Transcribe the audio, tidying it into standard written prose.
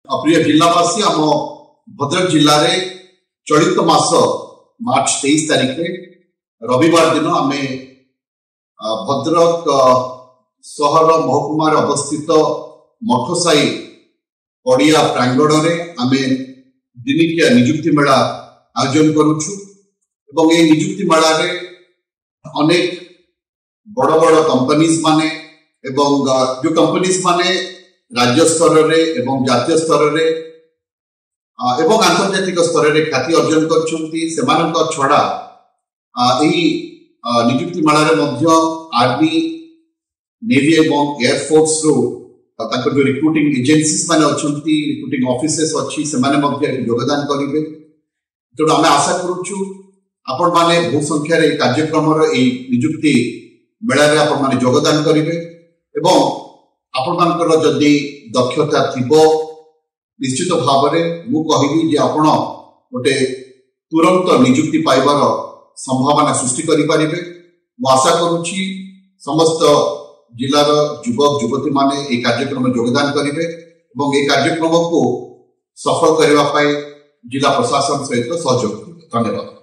प्रिय जिलावासी आम भद्रक जिले में चलित मास मार्च 23 तारिख रविवार दिन आम भद्रक सहर महकुमार अवस्थित मठसाई पड़िया प्रांगण में आम दिनिकिया निजुक्ति मेला आयोजन करुछु एवं ये निजुक्ति मेला रे अनेक बड़ बड़ कंपनीज माने एवं जो कंपनीज माने राज्य स्तर रे एवं जातीय स्तर रे एवं आंतर्जातिक स्तर रे ख्याति अर्जन करछंती सेमानक छड़ा एही निजुक्ति मेला रे मध्य आर्मी नेवी एवं एयरफोर्स रो ताकर जो रिक्रूटिंग एजेंसीज माने अछंती रिक्रूटिंग ऑफिसेस अछि सेमाने मध्य योगदान करिवे। तो आमे आशा करूछु आपण माने बहु संख्या रे कार्यक्रम रो एही निजुक्ति मेला रे आपण माने योगदान करिवे एवं आपण मानकर जदि दक्षता थिबो निश्चित भाव में मु कहिबी जे आपण गोटे तुरंत निजुक्ति पाइबार संभावना सृष्टि करि परिबे। मु आशा करूछि समस्त जिलार युवक युवती माने ए कार्यक्रम में योगदान करिवे एवं ए कार्यक्रम को सफल करबा पाए जिला प्रशासन सहित सहयोग करिवे। धन्यवाद।